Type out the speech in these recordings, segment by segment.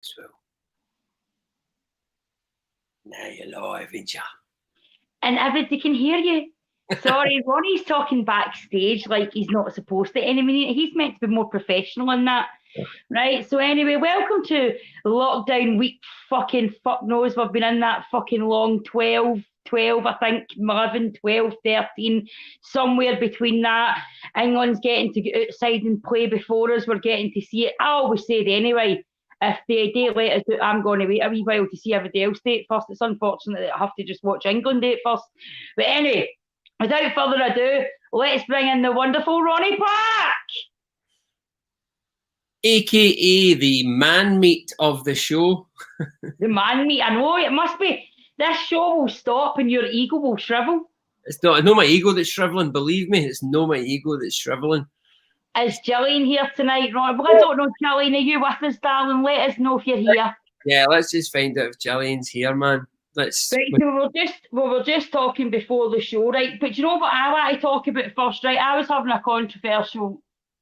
Maxwell. Now you're live, ain't ya? And everybody can hear you. Sorry, Ronnie's talking backstage like he's not supposed to. Anyway, he's meant to be more professional in that. Right, so anyway, welcome to lockdown week fucking fuck knows. We've been in that fucking long 12, I think, 11, 12, 13, somewhere between that. England's getting to get outside and play before us. We're getting to see it. I always said anyway, if they let us do, I'm going to wait a wee while to see everybody else do it first. It's unfortunate that I have to just watch England do it first. But anyway, without further ado, let's bring in the wonderful Ronnie Park. AKA the man meat of the show. The man meat, I know, it must be. This show will stop and your ego will shrivel. It's not my ego that's shriveling, believe me. It's not my ego that's shriveling. Is Gillian here tonight, Ron? Well, I don't know, Gillian, are you with us, darling? Let us know if you're here. Yeah, let's just find out if Gillian's here, man. Let's. Right, so we were just talking before the show, right? But you know what I want to talk about first, right? I was having a controversial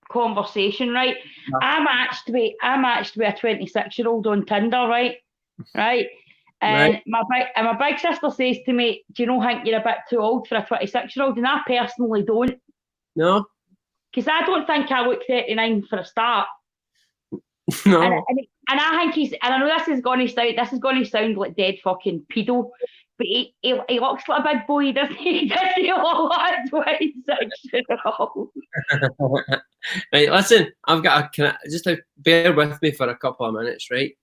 conversation, right? Yeah. I matched with a 26-year-old on Tinder, right? And my big sister says to me, "Do you know, Hank, you're a bit too old for a 26-year-old?" And I personally don't. No. Because I don't think I look 39 for a start. No. And I think and I know this is going to sound like dead fucking pedo, but he looks like a big boy, doesn't he? Does he look like a 26-year-old? Right, listen, I've got just bear with me for a couple of minutes, right?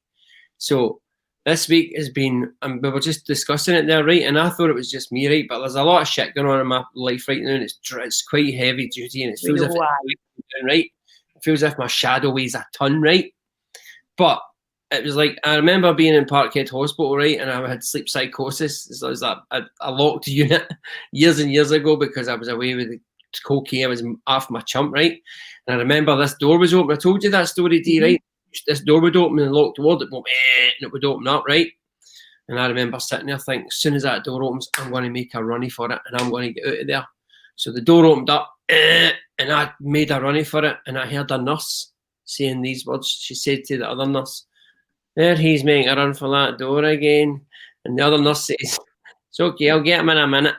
So this week has been, we were just discussing it there, right? And I thought it was just me, right? But there's a lot of shit going on in my life right now, and it's quite heavy duty, and it feels as if it's right? It feels as if my shadow weighs a ton, right? But it was like, I remember being in Parkhead Hospital, right? And I had sleep psychosis. So it was a locked unit years and years ago because I was away with the cocaine. I was off my chump, right? And I remember this door was open. I told you that story, Dee, right? This door would open and locked the wall, and it would open up, right? And I remember sitting there thinking, as soon as that door opens, I'm going to make a runny for it and I'm going to get out of there. So the door opened up and I made a runny for it, and I heard a nurse saying these words. She said to the other nurse, "There, he's making a run for that door again." And the other nurse says, "It's okay, I'll get him in a minute."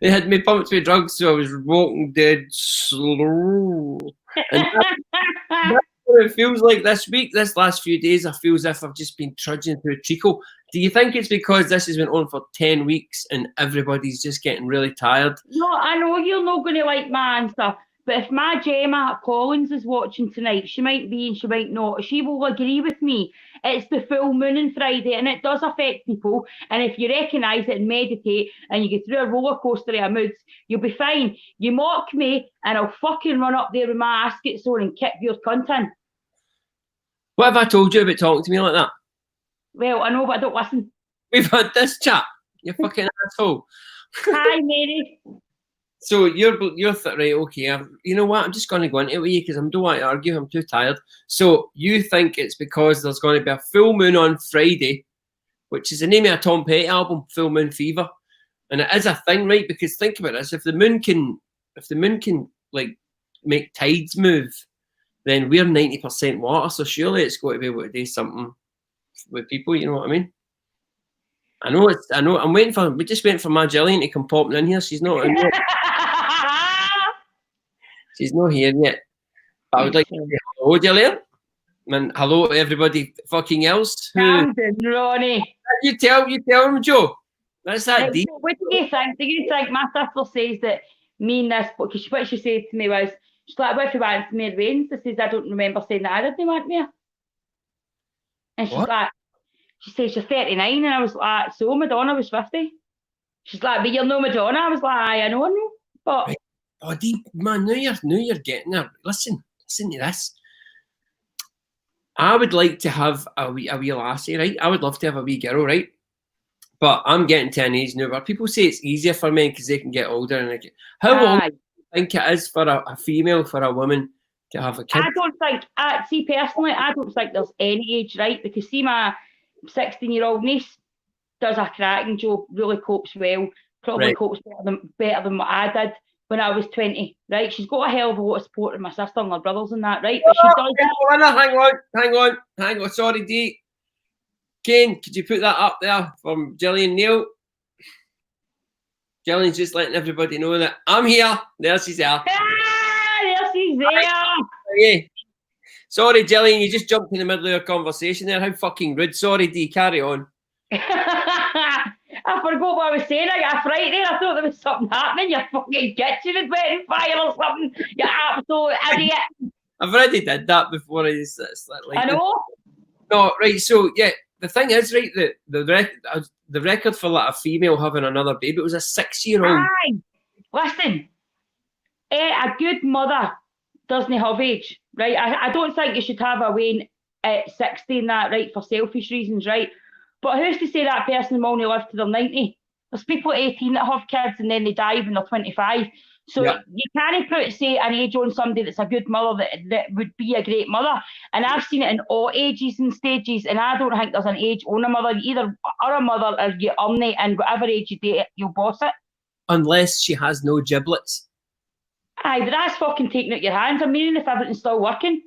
They had me pumped with drugs, so I was walking dead slow. And that's what it feels like this week. This last few days, I feel as if I've just been trudging through treacle. Do you think it's because this has been on for 10 weeks and everybody's just getting really tired? No, I know you're not going to like my answer, but if my Gemma Collins is watching tonight, she might be and she might not. She will agree with me. It's the full moon on Friday and it does affect people. And if you recognise it and meditate and you go through a roller coaster of moods, you'll be fine. You mock me and I'll fucking run up there with my asket sore and kick your cunt in. What have I told you about talking to me like that? Well, I know, but I don't listen. We've had this chat. You fucking asshole. Hi, Mary. So you're right, okay. You know what? I'm just going to go into it with you because I don't want to argue. I'm too tired. So you think it's because there's going to be a full moon on Friday, which is the name of a Tom Petty album, Full Moon Fever, and it is a thing, right? Because think about this: if the moon can like make tides move, then we're 90% water. So surely it's got to be able to do something with people. You know what I mean? I know. We just waiting for my Gillian to come popping in here. She's not in here. She's not here yet. But I would like to say hello, Gillian. And hello to everybody fucking else. Camden, Ronnie. You tell him, Joe. That's that deep. What do you think? Do you think my sister says that me and this, because what she said to me was, she's like, "What if you want me rains?" I says, "I don't remember saying that I didn't want me." And she's like, she says, "You're 39. And I was like, "So Madonna was 50. She's like, "But you're no Madonna." I was like, "I know. But right. Oh, Dee, man, now you're getting there. Listen to this. I would like to have a wee lassie, right? I would love to have a wee girl, right? But I'm getting to an age now where people say it's easier for men because they can get older. And how old do you think it is for a female, for a woman to have a kid? I don't think, personally, I don't think there's any age, right? Because see, my 16-year-old niece does a cracking job, really copes well, probably copes better than what I did. when I was 20, right? She's got a hell of a lot of support in my sister and her brothers and that, right? But she does. Hang on. Sorry, Dee. Kane, could you put that up there from Gillian Neal? Gillian's just letting everybody know that I'm here. There she's there. There she's there. Yeah. Sorry, Gillian, you just jumped in the middle of your conversation there. How fucking rude. Sorry, Dee, carry on. I forgot what I was saying. I got a fright there. I thought there was something happening. Your fucking kitchen had went on fire or something. You absolute idiot. I've already did that before. I know. No, right. So yeah, the thing is, right, the record for like a female having another baby was a 6-year-old. Aye. Listen, a good mother doesn't have age, right? I don't think you should have a wean at 60 and that, right, for selfish reasons, right? But who's to say that person will only live to their 90? There's people at 18 that have kids and then they die when they're 25. So you can't put, say, an age on somebody that's a good mother that would be a great mother. And I've seen it in all ages and stages, and I don't think there's an age on a mother. You either are a mother or you aren't, and whatever age you date, you'll boss it. Unless she has no giblets. Aye, but that's fucking taking out your hands. I mean, if everything's still working.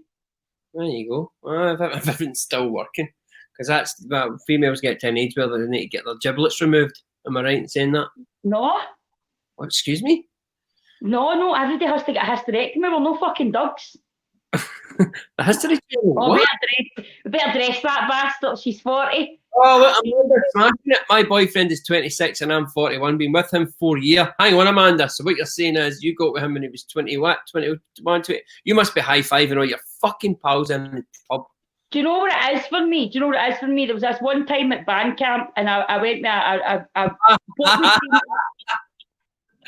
There you go. If everything's still working. Because that's, well, females get to an age where they need to get their giblets removed. Am I right in saying that? No. What, excuse me? No, everybody has to get a hysterectomy. We're no fucking dogs. The hysterectomy? Oh, we better dress that bastard. She's 40. Oh, look, Amanda smashing it. My boyfriend is 26 and I'm 41. Been with him 4 years. Hang on, Amanda. So what you're saying is you got with him when he was 20, what? 21, 20. You must be high-fiving all your fucking pals in the pub. Do you know what it is for me? There was this one time at band camp and I went there.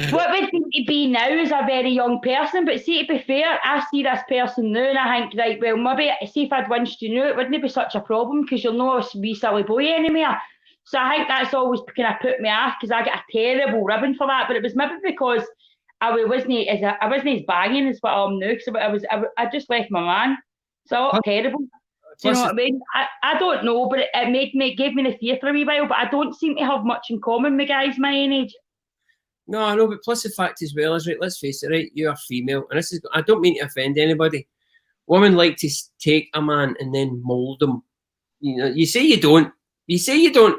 What would seem to be now is a very young person, but see, to be fair, I see this person now and I think, right, well, maybe, see if I'd winched you now, it wouldn't be such a problem because you're not a wee silly boy anymore. So I think that's always kind of put me off because I get a terrible ribbon for that, but it was maybe because I wasn't as banging as what I am now, because I just left my man. So terrible. Do you know what I mean? I don't know, but it gave me the fear for a wee while, but I don't seem to have much in common with guys my own age. No, I know, but plus the fact as well is, right, let's face it, right, you are female, and this is, I don't mean to offend anybody. Women like to take a man and then mould him. You know, you say you don't.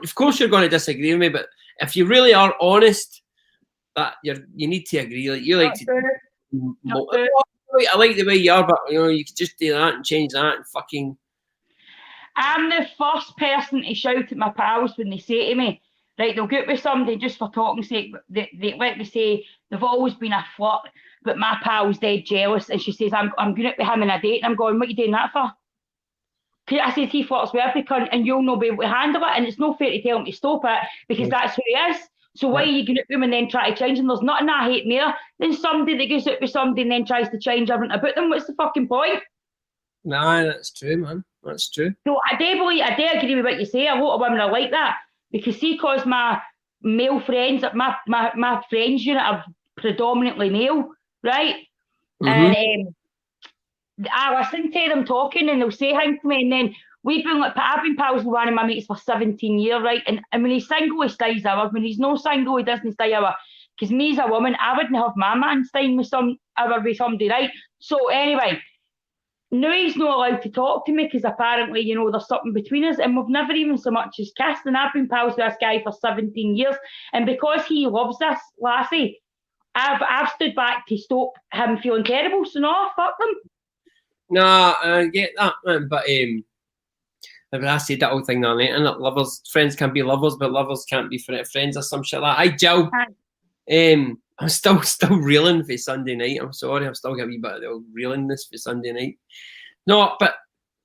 Of course you're going to disagree with me, but if you really are honest, that you need to agree. Like, you like to mold. I like the way you are, but you know, you could just do that and change that and fucking. I'm the first person to shout at my pals when they say to me, right, they'll get with somebody just for talking's sake. They let me say they've always been a flirt, but my pal's dead jealous, and she says I'm going out with him on a date, and I'm going, what are you doing that for? I said he flirts with every cunt, and you'll not be able to handle it, and it's not fair to tell him to stop it because that's who he is. So why are you going out with him and then try to change him? There's nothing I hate more than somebody that goes out with somebody and then tries to change everything about them. What's the fucking point? Nah, that's true, man. That's true. So I do agree with what you say. A lot of women are like that. Because see, because my male friends, my friends unit are predominantly male, right? Mm-hmm. And I listen to them talking and they'll say things to me, and then I've been pals with one of my mates for 17 years, right? And when he's single, he stays over. When he's not single, he doesn't stay over. Because me as a woman, I wouldn't have my man staying with somebody, right? So anyway, now he's not allowed to talk to me because apparently, you know, there's something between us, and we've never even so much as kissed. And I've been pals with this guy for 17 years, and because he loves this lassie, I've stood back to stop him feeling terrible. So no, fuck them. Nah, I get that, man. But I said that old thing on it, and friends can be lovers, but lovers can't be friends or some shit like that. Joe. I'm still reeling for Sunday night. I'm sorry, I'm still getting a wee bit of the reelingness for Sunday night. No, but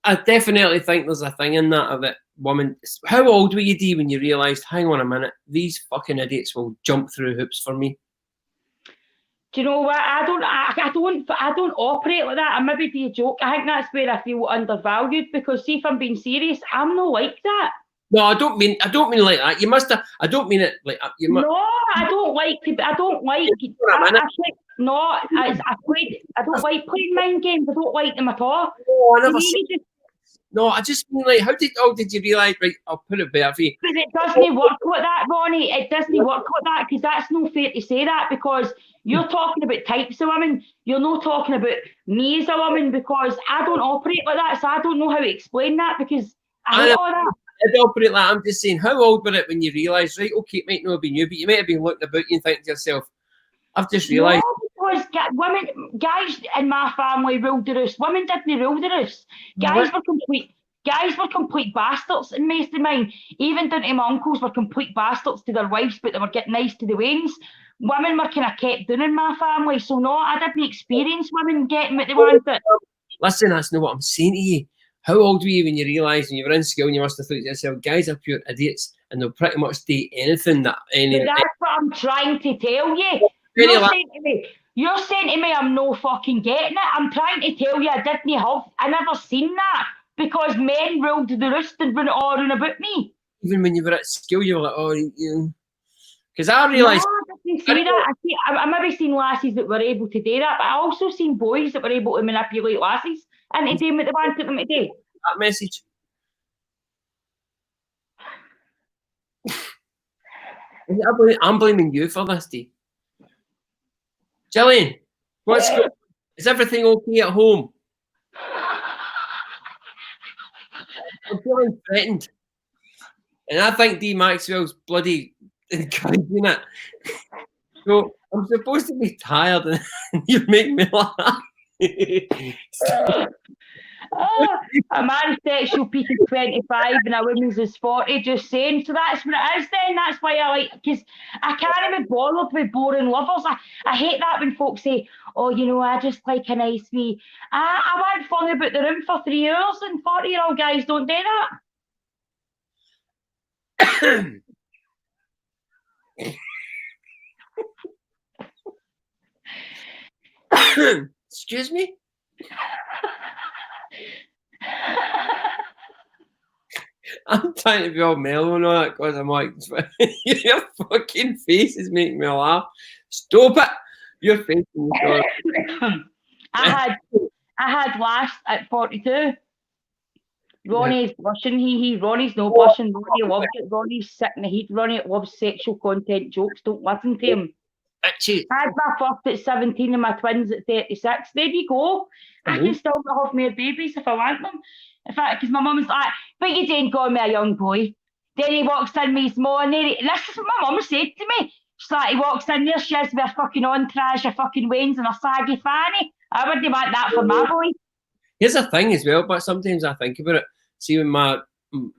I definitely think there's a thing in that of it. Woman, how old were you, Dee, when you realised, hang on a minute, these fucking idiots will jump through hoops for me? Do you know what? I don't operate like that. I maybe be a joke. I think that's where I feel undervalued, because see, if I'm being serious, I'm not like that. No, I don't mean like that. You must have. I don't mean it like that. No, I don't like. I don't like playing mind games. I don't like them at all. No, I never. No, I just mean like, how did you realise? Right, I'll put it better for you. But it doesn't work like that, Ronnie. It doesn't work like that because that's no fair to say that because you're talking about types of women. You're not talking about me as a woman because I don't operate like that. So I don't know how to explain that because I hate all that. I don't operate like I'm just saying, how old were it when you realised, right, okay, it might not have been you, but you might have been looking about you and thinking to yourself, I've just realised. No, because guys in my family ruled the roost. Women didn't rule the roost. Guys were complete bastards in most of mine. Even down to my uncles were complete bastards to their wives, but they were getting nice to the wains. Women were kind of kept down in my family. So no, I didn't experience women getting what they wanted. Listen, that's not what I'm saying to you. How old were you when you realised when you were in school and you must have thought to yourself, guys are pure idiots and they'll pretty much do anything that any. That's what I'm trying to tell you. You're saying to me I'm no fucking getting it. I'm trying to tell you I never seen that because men ruled the roost and run it all around about me. Even when you were at school, you were like, oh, you know. Because I realised. No, I didn't see that. I maybe seen lassies that were able to do that, but I also seen boys that were able to manipulate lassies into doing what they wanted them to do. That message. I'm blaming you for this, Dee. Gillian, what's going on? Is everything okay at home? I'm feeling threatened. And I think Dee Maxwell's bloody encouraging it. So I'm supposed to be tired and you make me laugh. A man's sexual peak is 25 and a woman's is 40, just saying. So that's what it is then. That's why I like, because I can't be bothered with boring lovers. I hate that when folks say, oh, you know, I just like a nice wee. I went flung about the room for 3 hours and 40-year-old guys don't do that. Excuse me? I'm trying to be all mellow and all that because I'm like, your fucking face is making me laugh. Stop it! Your face. I had last at 42. Ronnie's blushing. Ronnie's no blushing. Ronnie loves it. Ronnie's sick in the heat. Ronnie loves sexual content jokes. Don't listen to him. I had my first at 17 and my twins at 36. There you go. I can still have more babies if I want them. In fact, because my mum's like, but you didn't call me a young boy. Then he walks in me this morning. This is what my mum said to me. She's like, he walks in there, she has with fucking entourage, her fucking wains and her saggy fanny. I wouldn't want that for my boy. Here's a thing as well, but sometimes I think about it. See, when my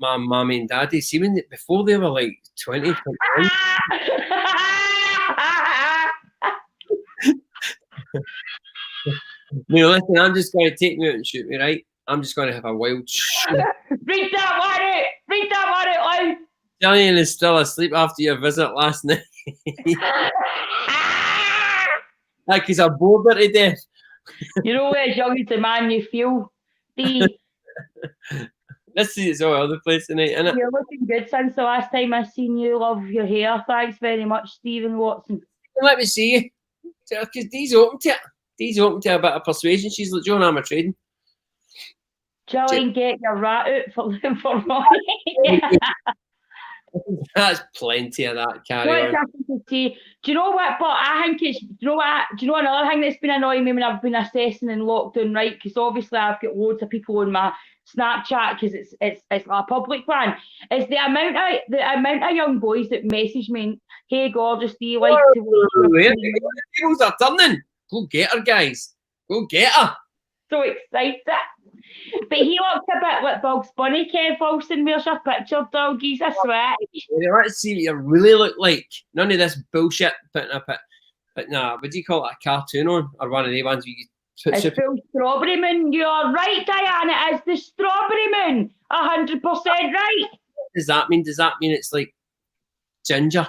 mummy and daddy, see when before they were like 20, 21. You know, listen, I'm just going to take me out and shoot me, right? I'm just going to have a wild shoot. Read that one out! Read that one out loud! Gillian is still asleep after your visit last night. Like he's a bored her to death. You know, as young as the man you feel, Dee. Let's see, it's all over the place tonight, innit? You're looking good since the last time I seen you. Love your hair. Thanks very much, Stephen Watson. Let me see you. Because Dee's open to it. Dee's open to a bit of persuasion. She's like, John, I'm a trading. Gillian, get your rat out for Ronnie. That's plenty of that, carry What's on. happened to say? Do you know what? But I think it's. Do you know what? Do you know another thing that's been annoying me when I've been assessing in lockdown, right? Because obviously I've got loads of people on my Snapchat because it's a public one. Is the amount of young boys that message me, "Hey, gorgeous, do you like to?" The tables are turning. Go get her, guys. Go get her. So excited. But he looks a bit like Bugs Bunny, Kev Wilson. Where's your picture, doggies? I swear. Let's see what you really look like. None of this bullshit putting up it. But nah, what do you call it? A cartoon on? Or one of the ones where you put it's full strawberry moon. You're right, Diana. It's the strawberry moon. 100% right. What does that mean? Does that mean it's like ginger?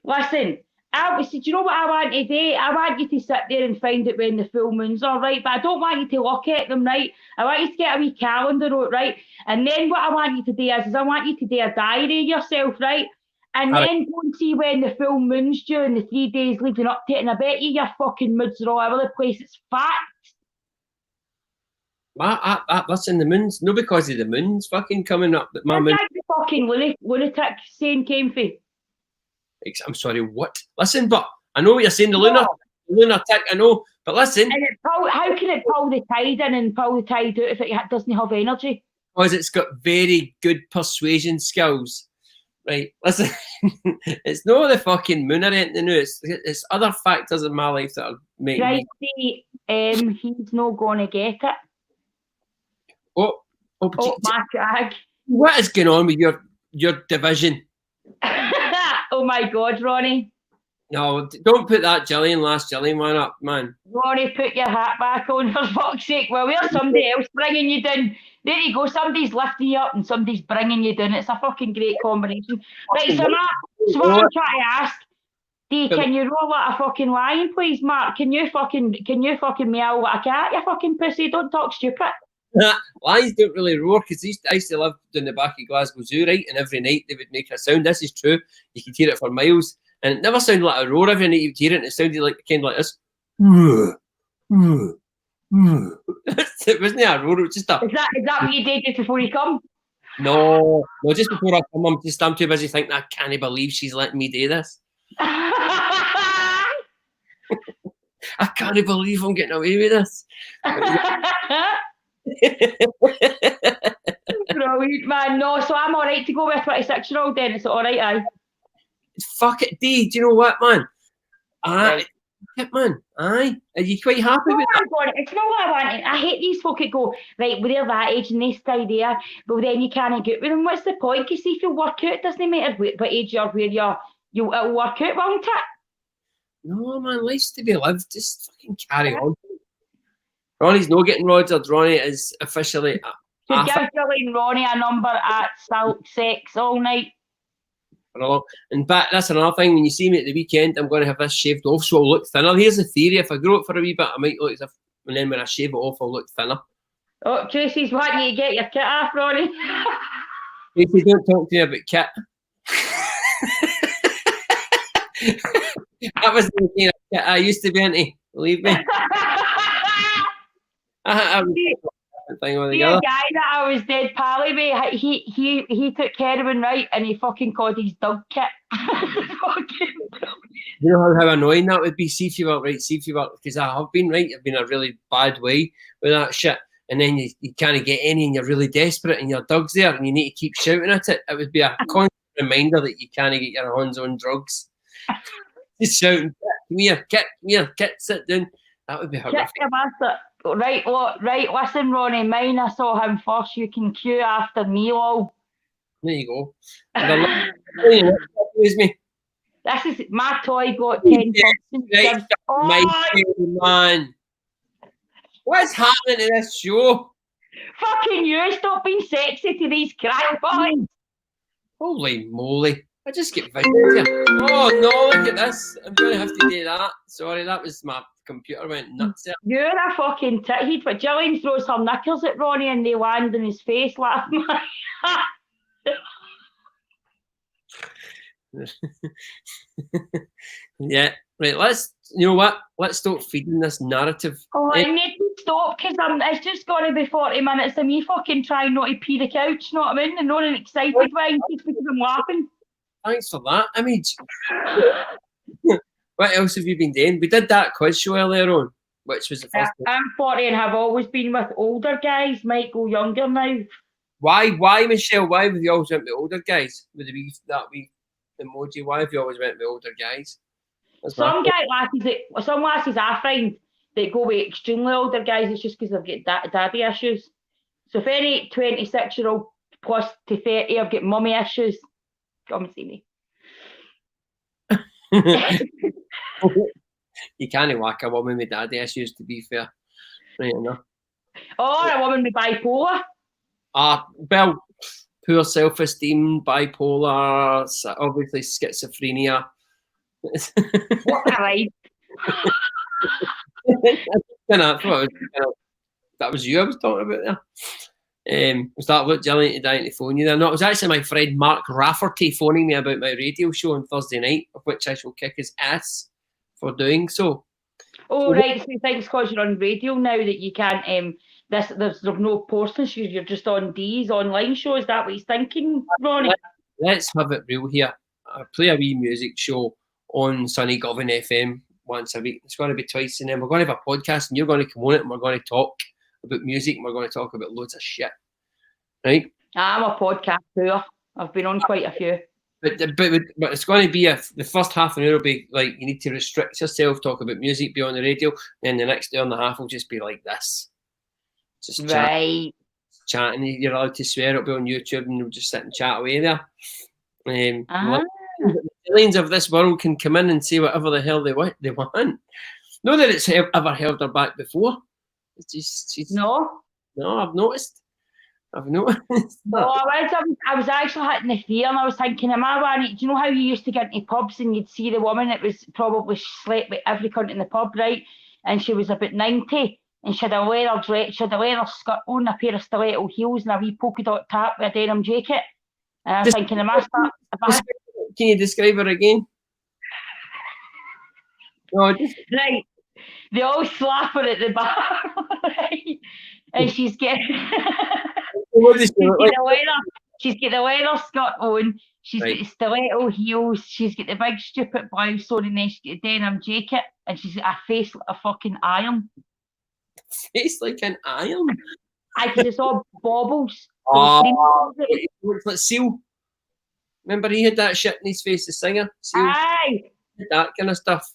Listen, do you know what I want to do? I want you to sit there and find out when the full moons are, right? But I don't want you to look at them, right? I want you to get a wee calendar out, right? And then what I want you to do is I want you to do a diary yourself, right? And then go and see when the full moon's due and the 3 days leading up to it. And I bet you your fucking moods are all over the place. It's fact. Listen, the moon's no because of the moon's fucking coming up. That my moon. The fucking lunatic saying came for. I'm sorry, what? Listen, but I know what you're saying. The lunatic, I know. But listen. And how can it pull the tide in and pull the tide out if it doesn't have energy? Because it's got very good persuasion skills. Right, listen, it's not the fucking moon or anything new. It's other factors in my life that are making right, me. He's not going to get it. My drag. What is going on with your division? Oh my God, Ronnie. No, don't put that last Gillian one up, man. Ronnie, put your hat back on for fuck's sake. Well, where's somebody else bringing you down? There you go. Somebody's lifting you up and somebody's bringing you down. It's a fucking great combination. Right, so Mark, what I'm trying to ask, Dee, can you roll like a fucking lion, please, Mark? Can you fucking meow like a cat, you fucking pussy? Don't talk stupid. Lions don't really roar because I used to live down the back of Glasgow Zoo, right? And every night they would make a sound. This is true. You could hear it for miles. And it never sounded like a roar every night you'd hear it. And it sounded like kind of like this. It wasn't a roar. It was just a... Is that what you did just before you come? No, just before I come. I'm too busy thinking, I can't believe she's letting me do this. I can't believe I'm getting away with this. Brilliant, man. No, so I'm all right to go with a 26-year-old then. It's all right, aye. Fuck it, Dee. Do you know what, man? Aye. Man, aye. Are you quite happy with that? It's not what I want. I hate these folk that go, right, well, they're that age and they stay there, but then you can't get with them. What's the point? Because if you work out, it doesn't matter what age you're, where it'll work out, won't it? No, man, life's to be lived. Just fucking carry on. Ronnie's not getting rogered. Ronnie is officially... So give Gillian Ronnie a number at Silk Sex all night. In fact, that's another thing. When you see me at the weekend, I'm going to have this shaved off so I'll look thinner. Here's the theory. If I grow it for a wee bit, I might look as if... And then when I shave it off, I'll look thinner. Oh, Tracy's wanting you to get your kit off, Ronnie. Tracy, don't talk to me about kit. That was the kind of kit I used to be into. Believe me. Thing a guy that I was dead pally with, he took care of him right, and he fucking called his dog kit. You know how annoying that would be? See if you were because I have been right. I've been a really bad way with that shit, and then you can't get any, and you're really desperate, and your dog's there, and you need to keep shouting at it. It would be a constant reminder that you can't get your hands on drugs. Just shouting, "Come here, kit, sit down." That would be horrific. Right, listen, Ronnie, mine, I saw him first. You can queue after me, lol. There you go. Me. This is my toy got 10 right, man. What's happening to this show? Fucking you, stop being sexy to these crack boys. Holy moly. I just get visions here. Oh no, look at this. I'm going to have to do that. Sorry, that was my computer went nuts there. You're a fucking tit. But Gillian throws her knickers at Ronnie and they land in his face laughing. Yeah, right, you know what? Let's stop feeding this narrative. Oh, I need to stop because it's just going to be 40 minutes of me fucking trying not to pee the couch, you know what I mean? And not an excited way just because I'm laughing. Thanks for that image. What else have you been doing? We did that quiz show earlier on, which was the first one. I'm 40 and have always been with older guys. Might go younger now. Why, Michelle? Why have you always went with older guys? With that wee emoji? Why have you always went with older guys? Some lasses I find that go with extremely older guys. It's just because they've got daddy issues. So if any 26-year-old plus to 30 have got mummy issues, come and see me. You can't whack a woman with daddy issues, to be fair. Right enough. Or a woman with bipolar. Well, poor self-esteem, bipolar, obviously schizophrenia. What a ride. That was you I was talking about there. Was that what Gillian to die to phone you there? No, it was actually my friend Mark Rafferty phoning me about my radio show on Thursday night, of which I shall kick his ass for doing so. Oh, right. So thanks because you're on radio now that you can't there's no posting. You're just on Dee's online show. Is that what he's thinking, Ronnie? Let's have it real here. I play a wee music show on Sunny Govan FM once a week. It's going to be twice, and then we're going to have a podcast, and you're going to come on it, and we're going to talk about music, and we're going to talk about loads of shit, right? I'm a podcaster. I've been on quite a few. But it's going to be the first half an hour will be like you need to restrict yourself, talk about music, be on the radio, and the next hour and a half will just be like this. Just chatting. You're allowed to swear. It'll be on YouTube, and we'll just sit and chat away there. The millions of this world can come in and say whatever the hell they want. Not that it's ever held her back before. It's just no. I've noticed. No, I was actually hitting the fear, and I was thinking, am I one? Do you know how you used to get into pubs and you'd see the woman that was probably slept with every cunt in the pub, right? And she was about 90, and she had a leather skirt on, a pair of stiletto heels, and a wee polka dot top with a denim jacket. And I was thinking, can you describe her again? No, right. They all slap her at the bar, right? And she's getting she's got the leather skirt on, she's got the stiletto heels, she's got the big stupid blouse on, and then she's got a denim jacket, and she's got a face like a fucking iron. Face like an iron? Because it's all baubles. Like Seal. Remember he had that shit in his face, the singer? Seal. Aye. That kind of stuff.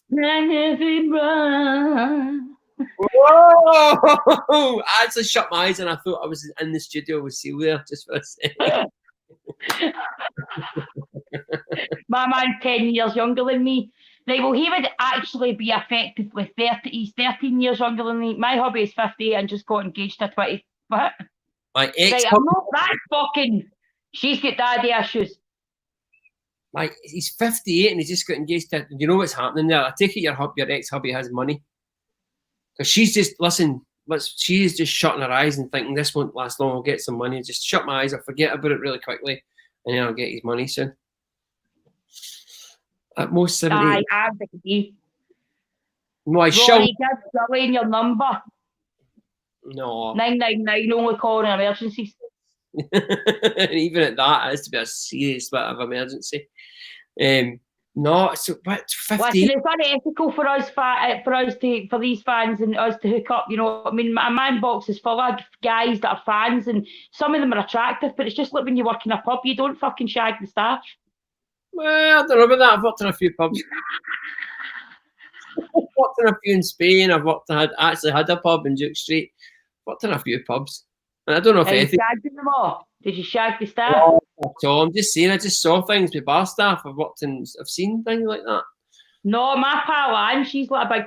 Whoa! I actually shut my eyes and I thought I was in the studio with Seal there just for a second. My man's 10 years younger than me. Right, well, he would actually be effectively 30. He's 13 years younger than me. My hubby is 50 and just got engaged at 20. What? My ex. Right, I'm not that fucking. She's got daddy issues. He's 58 and he just got engaged to. You know what's happening there? I take it your ex-hubby has money. Because she's just, she's just shutting her eyes and thinking this won't last long, I'll get some money. Just shut my eyes, I'll forget about it really quickly, and then I'll get his money soon. At most 70. I agree. No, I shall. Give Gillian your number. No. 999, only call in emergencies. And even at that, it has to be a serious bit of emergency. No, so but 50. Listen, it's unethical for us for these fans and us to hook up. You know, I mean, my man box is full of guys that are fans, and some of them are attractive, but it's just like when you work in a pub, you don't fucking shag the staff. Well, I don't know about that. I've worked in a few pubs. I've worked in a few in Spain. Actually had a pub in Duke Street. Worked in a few pubs. And I don't know if anything. Them all? Did you shag the staff? No, so I'm just saying, I just saw things with bar staff. I've seen things like that. No, my pal Anne, she's like a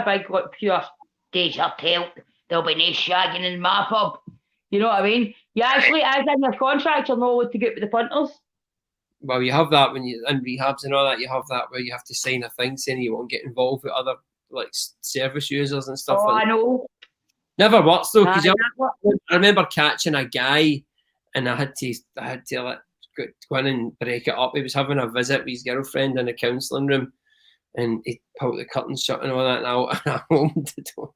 big like pure deja tail. There'll be no shagging in my pub. You know what I mean? You actually, as in your contract, you'll know what to get with the punters. Well, you have that when you're in rehabs and all that. You have that where you have to sign a thing saying you won't get involved with other like service users and stuff. I know. Never works though, because I remember catching a guy, and I had to like go in and break it up. He was having a visit with his girlfriend in a counselling room, and he pulled the curtains shut and all that. And I opened the door.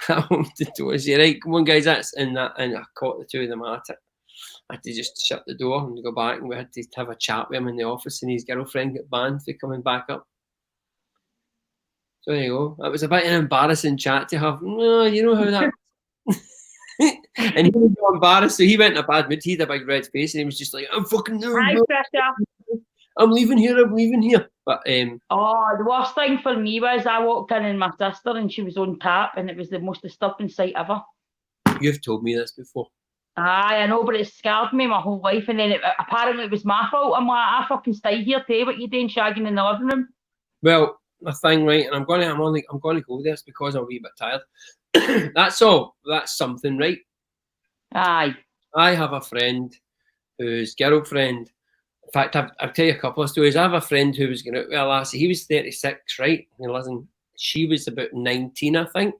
I opened the door. I said, "Right, come on, guys, that's in that." And I caught the two of them at it. I had to just shut the door and go back, and we had to have a chat with him in the office. And his girlfriend got banned for coming back up. So there you go. That was a bit an embarrassing chat to have. No, you know how that. And he was so embarrassed, so he went in a bad mood. He had a big red face, and he was just like, "I'm fucking no, I'm leaving here." But the worst thing for me was I walked in and my sister, and she was on tap, and it was the most disturbing sight ever. You've told me this before. Aye, I know, but it scared me my whole life, and then apparently it was my fault. I'm like, I fucking stay here, tell you what you doing shagging in the living room. Well, my thing, right, and I'm going to go there because I'm a wee bit tired. That's all. That's something, right? Aye. I have a friend whose girlfriend. In fact, I'll tell you a couple of stories. I have a friend who was going out with a lassie. He was 36, right? And listen, she was about 19, I think.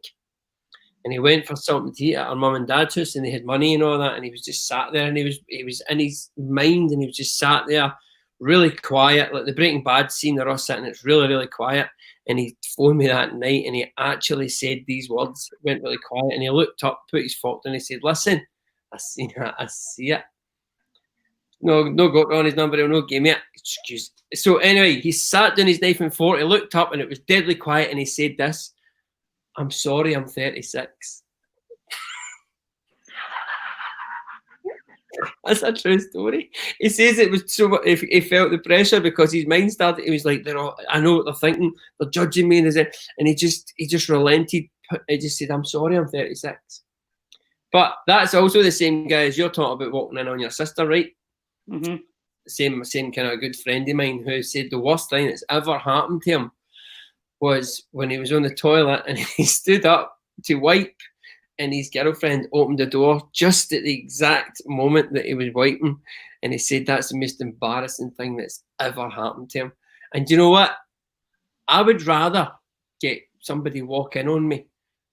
And he went for something to eat at her mum and dad's house, and they had money and all that. And he was just sat there, and he was in his mind, and he was just sat there, really quiet, like the Breaking Bad scene. They're all sitting. It's really, really quiet. And he phoned me that night, and he actually said these words. Went really quiet, and he looked up, put his fork down, and he said, "Listen, I see it. No got on his number, he'll not give me it. Excuse." So anyway, he sat down his knife and fork, he looked up, and it was deadly quiet, and he said this, "I'm sorry, I'm 36. That's a true story. He says it was so much, if he felt the pressure because his mind started, he was like, I know what they're thinking, they're judging me, and he just relented. He just said, "I'm sorry, I'm 36. But that's also the same guy as you're talking about walking in on your sister, right? Mm-hmm. Same kind of good friend of mine who said the worst thing that's ever happened to him was when he was on the toilet and he stood up to wipe, and his girlfriend opened the door just at the exact moment that he was wiping, and he said that's the most embarrassing thing that's ever happened to him. And you know what? I would rather get somebody walk in on me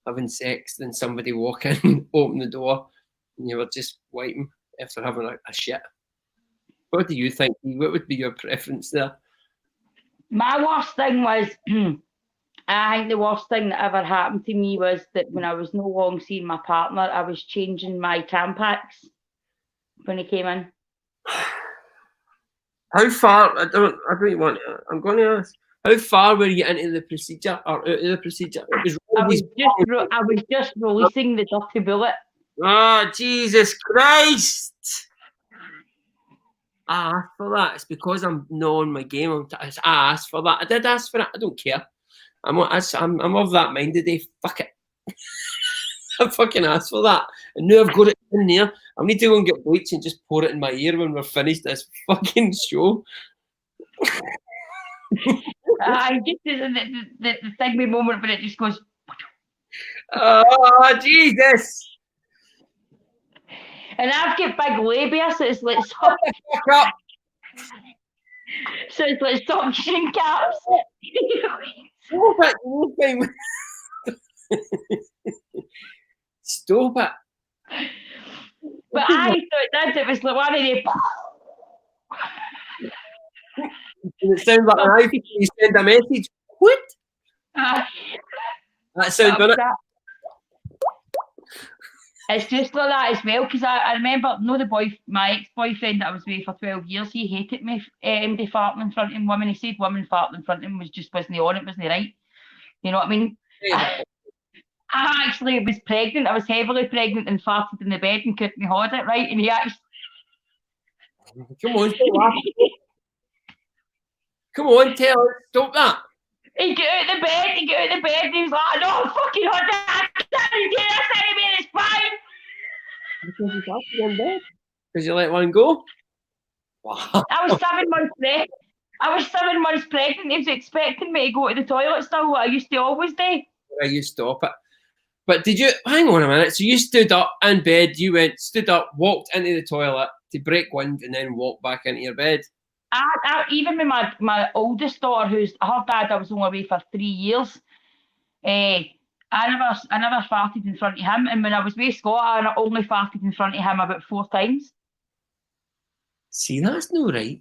having sex than somebody walk in, open the door, and you were just wiping after having a shit. What do you think? What would be your preference there? My worst thing was, I think the worst thing that ever happened to me was that when I was no longer seeing my partner, I was changing my Tampax when he came in. How far? I don't want to. I'm going to ask. How far were you into the procedure or out of the procedure? I was just releasing the dirty bullet. Oh, Jesus Christ! I asked for that. It's because I'm knowing my game. I asked for that. I did ask for it. I don't care. I'm of that mind today. Fuck it. I fucking asked for that. And now I've got it in there. I need to go and get bleach and just pour it in my ear when we're finished this fucking show. I just the thing moment when it just goes. Oh, Jesus! And I've got big labia, so it's like so it's like suction caps. Stop it. But I thought it was like one of the. It sounds like an iPhone. You send a message. What? That sounds good. It's just like that as well, because I remember, my ex-boyfriend that I was with for 12 years, he hated me MD farting in front of him. Women, he said women farting in front of him wasn't on, it wasn't right. You know what I mean? Yeah. I actually was pregnant. I was heavily pregnant and farted in the bed and couldn't hold it, right? And he actually... Come on, stop laughing. Come on, tell us, stop that. He got out of the bed, and he was like, "No, fucking hold that, I can't do this anymore, it's fine." Because you farted in bed? Because you let one go? Wow. I was 7 months pregnant. He was expecting me to go to the toilet still, what I used to always do. You stop it. But did you, hang on a minute, so you stood up in bed, stood up, walked into the toilet to break wind, and then walked back into your bed? Even with my oldest daughter, her dad, I was only away for 3 years. I never farted in front of him, and when I was with Scott, I only farted in front of him about 4 times. See, that's no right.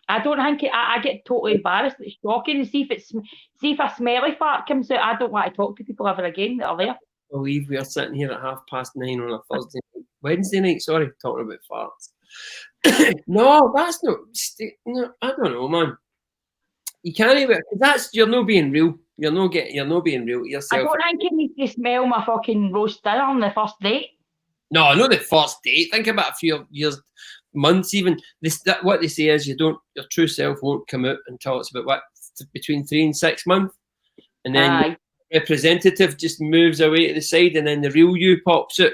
I don't think I get totally embarrassed. It's shocking. And see if a smelly fart comes out, I don't want to talk to people ever again that are there. I believe we are sitting here at 9:30 on a Wednesday night. Sorry, talking about farts. No, that's not. No, I don't know, man. You can't even. You're not being real. You're not being real to yourself. I don't think you need to smell my fucking roast dinner on the first date. No, not the first date. Think about a few years, months, even. What they say is your true self won't come out until it's about between 3 and 6 months, and then the representative just moves away to the side, and then the real you pops out.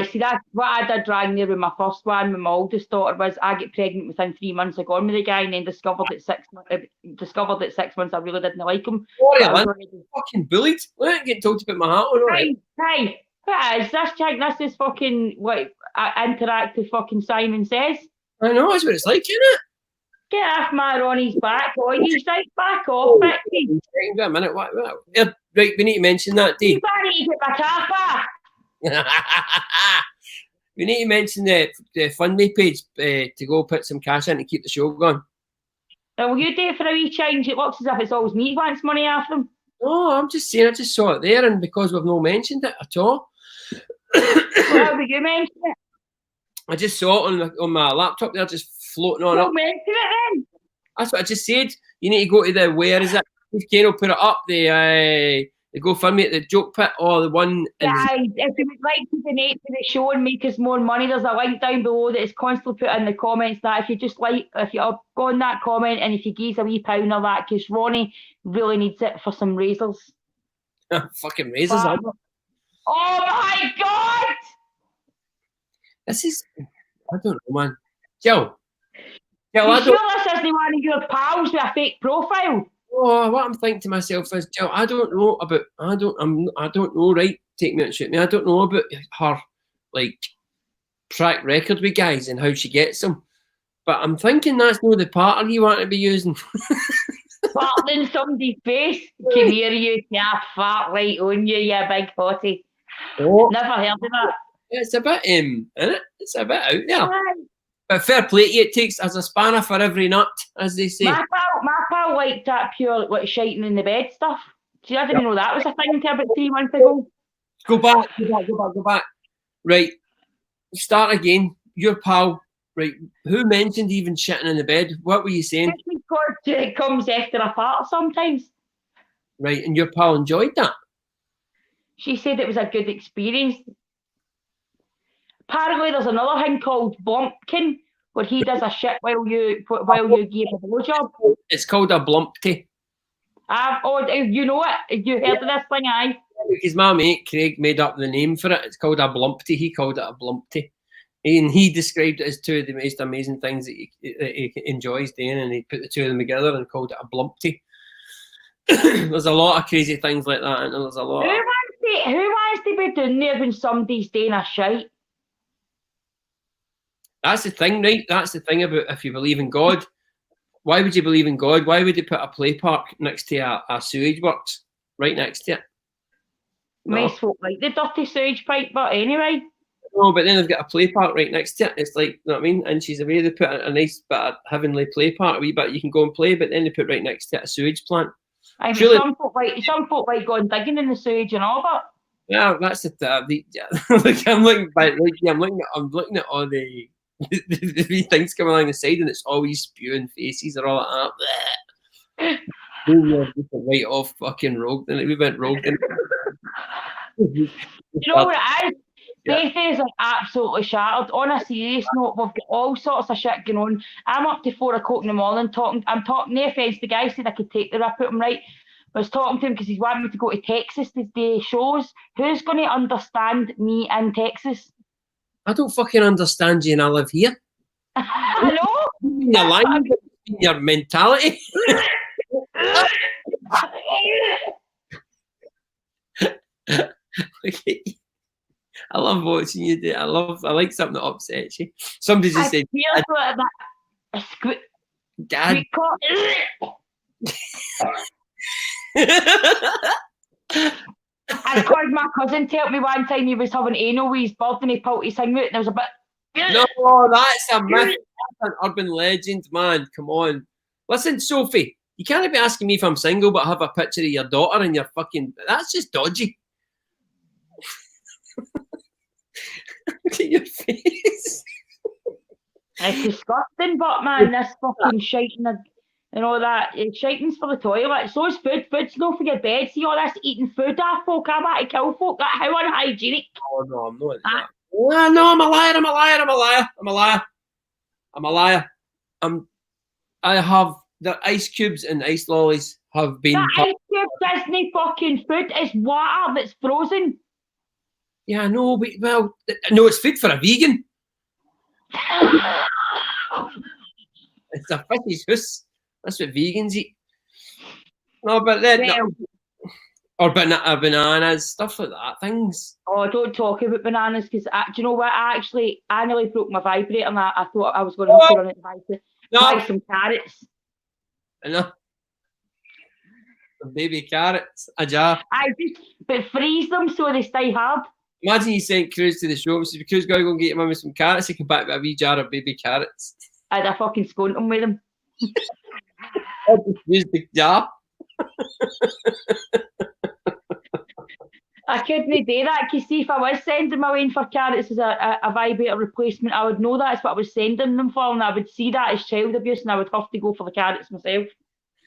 See, that's what I did wrong there with my first one. With my oldest daughter was I get pregnant within 3 months of going with the guy, and then discovered at 6 months I really didn't like him. Sorry, I'm fucking bullied. I ain't getting told to put my hat on. Hey, what is this? This is fucking what interactive fucking Simon Says. I know, that's what it's like, isn't it? Get off my Ronnie's back, or you like back off, Becky. Wait a minute, what? Right, we need to mention that, Dee. You need to get my car back. We need to mention the FundMe page to go put some cash in to keep the show going. Will you do it for a wee change? It looks as if it's always me who wants money after them. No, I'm just saying, I just saw it there, and because we've not mentioned it at all. Well, how would you mention it? I just saw it on my laptop there, just floating on up. Mention it then. That's what I just said. You need to go to the, where is it? Ken will put it up, the GoFundMe at the joke pit, or the one. Guys, if you would like to donate to the show and make us more money, there's a link down below that is constantly put in the comments. That if you go on that comment and if you give us a wee pound of that, because Ronnie really needs it for some razors. Fucking razors. Oh my God! This is, I don't know, man. Jill, You sure this isn't one of your pals with a fake profile? Oh, what I'm thinking to myself is, Jill, I don't know, right? Take me and shoot me. I don't know about her, like, track record with guys and how she gets them. But I'm thinking that's not the pattern you want to be using. Farting somebody's face. Can hear you. Yeah, fart right on you, you big hottie. Oh. Never heard of that. It's a bit, isn't it? It's a bit out there. But fair play to you, it takes as a spanner for every nut, as they say. My pal liked that pure, like, shiting in the bed stuff. See, I didn't know that was a thing until about 3 months ago. Go back. Right, start again. Your pal, right, who mentioned even shitting in the bed? What were you saying? It comes after a fart sometimes. Right, and your pal enjoyed that? She said it was a good experience. Apparently, there's another thing called Blumpkin, where he does a shit while you give a blowjob. It's called a blumpty. You know it? You heard of this thing, aye? Because my mate Craig made up the name for it. It's called a blumpty. He called it a blumpty. And he described it as two of the most amazing things that he enjoys doing, and he put the two of them together and called it a blumpty. There's a lot of crazy things like that, and there's a lot. Who wants to be doing there when somebody's doing a shite? That's the thing, right? That's the thing about if you believe in God. Why would you believe in God? Why would you put a play park next to a sewage works? Right next to it? Most folk like the dirty sewage pipe, but anyway. No, but then they've got a play park right next to it. It's like, you know what I mean? Inches away, they put a nice bit of heavenly play park, a wee bit you can go and play, but then they put right next to it a sewage plant. I mean, some folk like going digging in the sewage and all, but yeah, that's it. Like I'm looking at all the wee things coming along the side, and it's always spewing faces or all like that. Right off fucking rogue, and we went rogue. You know what it is? Faith is like absolutely shattered. On a serious note, we've got all sorts of shit going on. I'm up to 4 o'clock in the morning talking. No offence, the guy said I could take the rip at him, right? I was talking to him because he's wanting me to go to Texas to do shows. Who's going to understand me in Texas? I don't fucking understand you, and I live here. I know. Your language, your mentality. I love watching you do it. I like something that upsets you. Somebody just said, Dad. I called my cousin tell me one time he was having anal with his bird and he pulled his thing out and there was a bit. No, that's a myth. That's an urban legend, man. Come on. Listen, Sophie, you can't be asking me if I'm single but have a picture of your daughter and you're fucking. That's just dodgy. Look at your face. It's disgusting, but man, this fucking shiting and all that. Shiting's for the toilet. So is food. Food's not for your bed. See all this eating food off folk. I want to kill folk. That's how unhygienic. Oh no, I'm not. No, I'm a liar. I have the ice cubes and ice lollies have been. The ice cubes isn't fucking food. It's water that's frozen. Yeah, I know, but no, it's food for a vegan. It's a fish's house. That's what vegans eat. No, but then, or bananas, stuff like that, things. Oh, don't talk about bananas, because do you know what? I nearly broke my vibrator, and I thought I was going to put on it to buy some carrots. I know. Some baby carrots, a jar. But freeze them so they stay hard. Imagine you sent Cruz to the show. So if Cruz got to go and get your mum some carrots, he come back with a wee jar of baby carrots. I'd have fucking scones them with them. Use the jar. I couldn't do that, because see, if I was sending my Wayne for carrots as a vibrator replacement, I would know that's what I was sending them for, and I would see that as child abuse, and I would have to go for the carrots myself.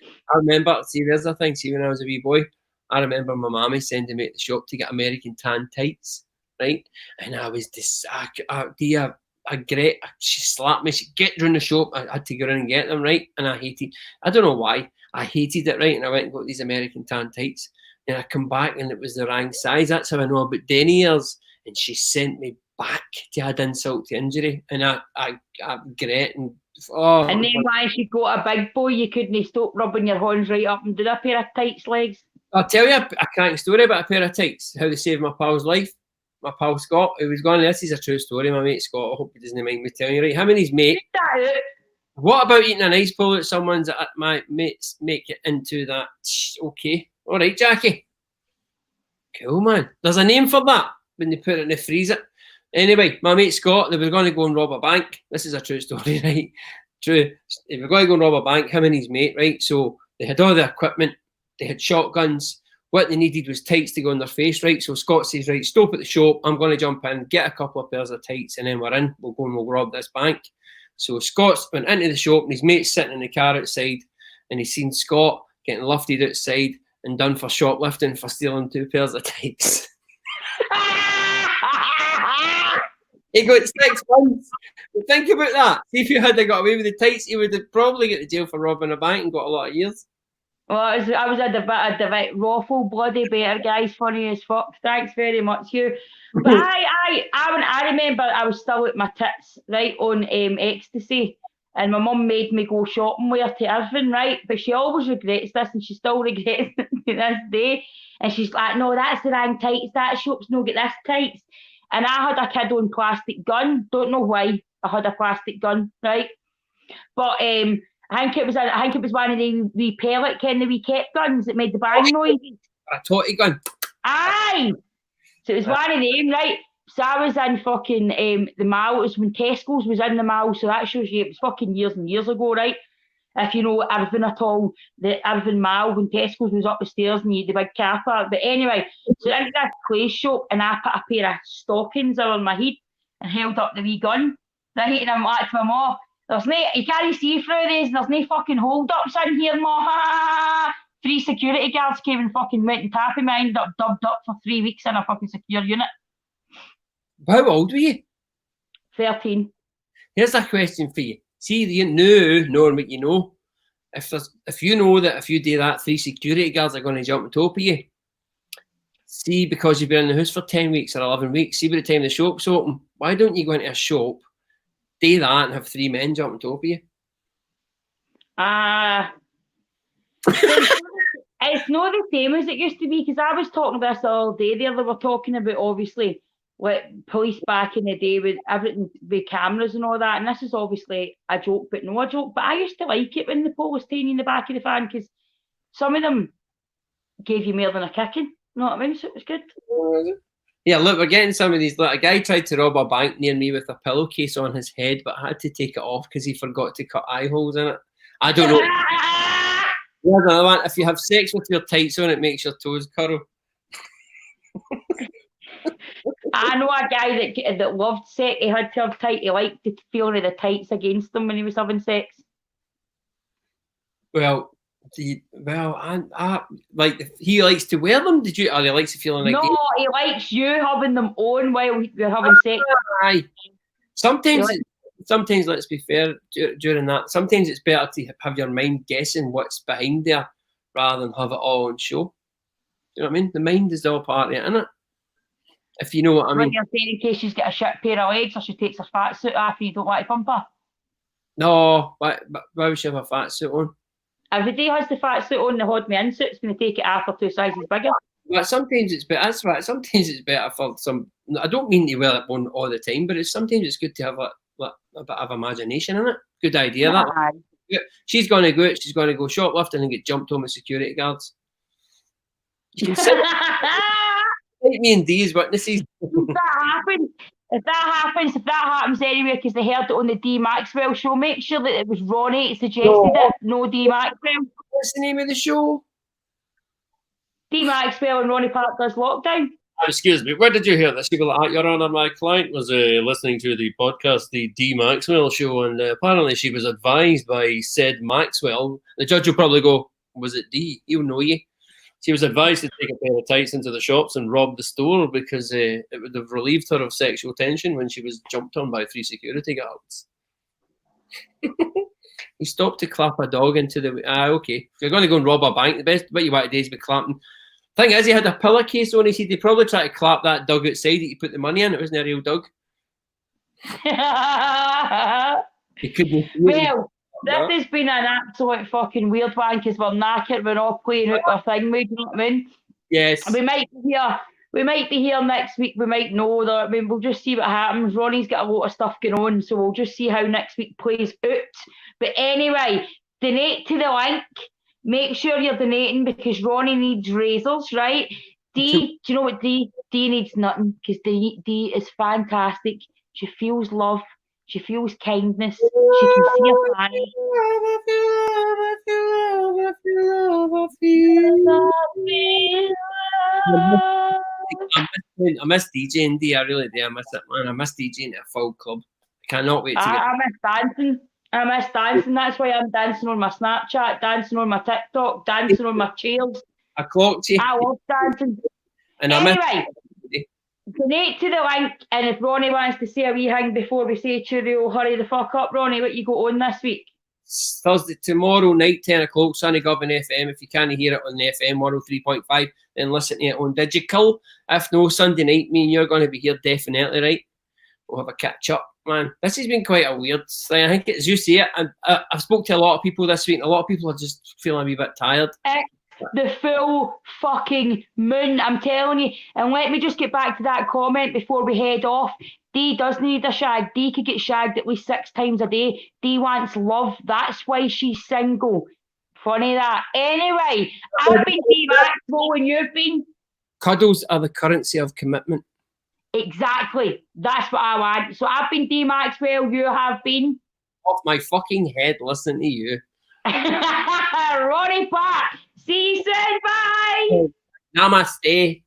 I remember, see, there's a thing, see, when I was a wee boy, I remember my mammy sending me to the shop to get American tan tights, right? And I was she slapped me, she get in the shop, I had to go in and get them, right? And I don't know why, I hated it, right? And I went and got these American tan tights. And I come back and it was the wrong size. That's how I know about deniers. And she sent me back to add insult to injury. And I regret. And then why she got a big boy, you couldn't stop rubbing your horns right up and did a pair of tights legs. I'll tell you a crank story about a pair of tights, how they saved my pal's life. My pal Scott, who was going, this is a true story, my mate Scott, I hope he doesn't mind me telling you, right? Him and his mate. What about eating an ice pull that someone's at my mates make it into that? Okay. All right, Jackie. Cool, man. There's a name for that when they put it in the freezer. Anyway, my mate Scott, they were going to go and rob a bank. This is a true story, right? True. They were going to go and rob a bank, him and his mate, right? So they had all the equipment. They had shotguns. What they needed was tights to go on their face, right? So Scott says, right, stop at the shop. I'm going to jump in, get a couple of pairs of tights, and then we're in. We'll go and we'll rob this bank. So Scott went into the shop, and his mate's sitting in the car outside, and he's seen Scott getting lifted outside and done for shoplifting for stealing 2 pairs of tights. He got 6 months. Think about that. See, if you had got away with the tights, he would have probably got to jail for robbing a bank and got a lot of years. Well, I was a bit raffle, bloody better, guys. Funny as fuck. Thanks very much, you. But I remember I was still at my tits, right, on ecstasy. And my mum made me go shopping with her to Irvine, right? But she always regrets this, and she still regrets it to this day. And she's like, no, that's the wrong tights. That shop's no get this tights. And I had a kid on plastic gun. Don't know why I had a plastic gun, right? But I think it was one of the wee pellet, the wee cap guns that made the bang noises. A totty gun. Aye. So it was one of them, right? So I was in fucking the mall. It was when Tesco's was in the mall, so that shows you it was fucking years and years ago, right? If you know Irvine at all, the Irvine Mall, when Tesco's was up the stairs and you had the big car park. But anyway, so into that clothes shop, and I put a pair of stockings around my head and held up the wee gun. Right, and I'm like to my mum, you can't see through this, and there's no fucking hold-ups in here, ma. 3 security guards came and fucking went and tapped me. I ended up dubbed up for 3 weeks in a fucking secure unit. How old were you? 13. Here's a question for you. See, you know, knowing what you know, if you know that if you do that, 3 security guards are going to jump on top of you. See, because you've been in the house for 10 weeks or 11 weeks, see by the time the shop's open, why don't you go into a shop, do that, and have 3 men jump on top of you? It's not the same as it used to be, because I was talking about this all day there. They were talking about, obviously, like police back in the day with everything with cameras and all that, and this is obviously a joke, but no a joke. But I used to like it when the police stayed in the back of the van, because some of them gave you more than a kicking. You know what I mean? So it was good. Yeah, look, we're getting some of these. Look, a guy tried to rob a bank near me with a pillowcase on his head, but I had to take it off because he forgot to cut eye holes in it. I don't know. Here's another one. If you have sex with your tights on, it makes your toes curl. I know a guy that loved sex. He had to have tight. He liked the feeling of the tights against him when he was having sex. Well, I like he likes to wear them. Did you? Or he likes the feeling like? No, he likes you having them on while you're having sex. Aye. Sometimes, let's be fair, during that, sometimes it's better to have your mind guessing what's behind there rather than have it all on show. You know what I mean? The mind is all part of it, isn't it? If you know what I mean. When you're saying in case she's got a shit pair of legs or she takes her fat suit off and you don't like to pump her. No, why would she have a fat suit on? Every day has the fat suit on, the hod me in suits when they take it off or 2 sizes bigger. But sometimes it's better. That's right. Sometimes it's better for some. I don't mean to wear it on all the time, but sometimes it's good to have a bit of imagination in it. Good idea, that. Yeah. She's going to go out, she's going to go shoplifting and get jumped on with security guards. You can sit like me and Dee's witnesses. That happened. if that happens anyway, because they heard it on the Dee Maxwell show, make sure that it was Ronnie suggested it, no Dee Maxwell. What's the name of the show? Dee Maxwell and Ronnie Park does Lockdown. Excuse me, where did you hear this? People like, Your Honour, my client was listening to the podcast, the Dee Maxwell show, and apparently she was advised by said Maxwell. The judge will probably go, was it Dee? He'll know you. She was advised to take a pair of tights into the shops and rob the store because it would have relieved her of sexual tension when she was jumped on by 3 security guards. He stopped to clap a dog into the... okay. If you're going to go and rob a bank, the best bet you want to do is be clapping. Thing is, he had a pillowcase on. He said they probably tried to clap that dog outside that you put the money in. It wasn't a real dog. He couldn't. Well, this has been an absolute fucking weird one because we're knackered. We're all playing out our thing. You know what I mean? Yes. We might be here next week. We might know that. I mean, we'll just see what happens. Ronnie's got a lot of stuff going on, so we'll just see how next week plays out. But anyway, donate to the link. Make sure you're donating because Ronnie needs razors, right? Dee, do you know what Dee? Dee needs nothing because Dee is fantastic. She feels love. She feels kindness. She can see her family. I miss DJing, Dee. I really do. I miss it, man. I miss DJing at a full club. I cannot wait to get... I miss dancing. I miss dancing. That's why I'm dancing on my Snapchat, dancing on my TikTok, dancing on my chairs. I clocked you. I love dancing. And anyway, donate to the link, and if Ronnie wants to say a wee thing before we say cheerio, hurry the fuck up, Ronnie. What you got on this week? Thursday, tomorrow night, 10 o'clock, Sunny Govan FM. If you can't hear it on the FM 103.5, then listen to it on digital. If no, Sunday night, me and you're going to be here definitely, right? We'll have a catch up, man. This has been quite a weird thing. I think, as you say it, and I've spoke to a lot of people this week, and a lot of people are just feeling a wee bit tired. The full fucking moon, I'm telling you. And let me just get back to that comment before we head off. Dee does need a shag. Dee could get shagged at least 6 times a day. Dee wants love. That's why she's single. Funny that. Anyway, I've been Dee Maxwell and you've been... Cuddles are the currency of commitment. Exactly. That's what I want. So I've been Dee Maxwell. You have been... Off my fucking head listening to you. Ronnie Park. See you soon. Bye. Namaste.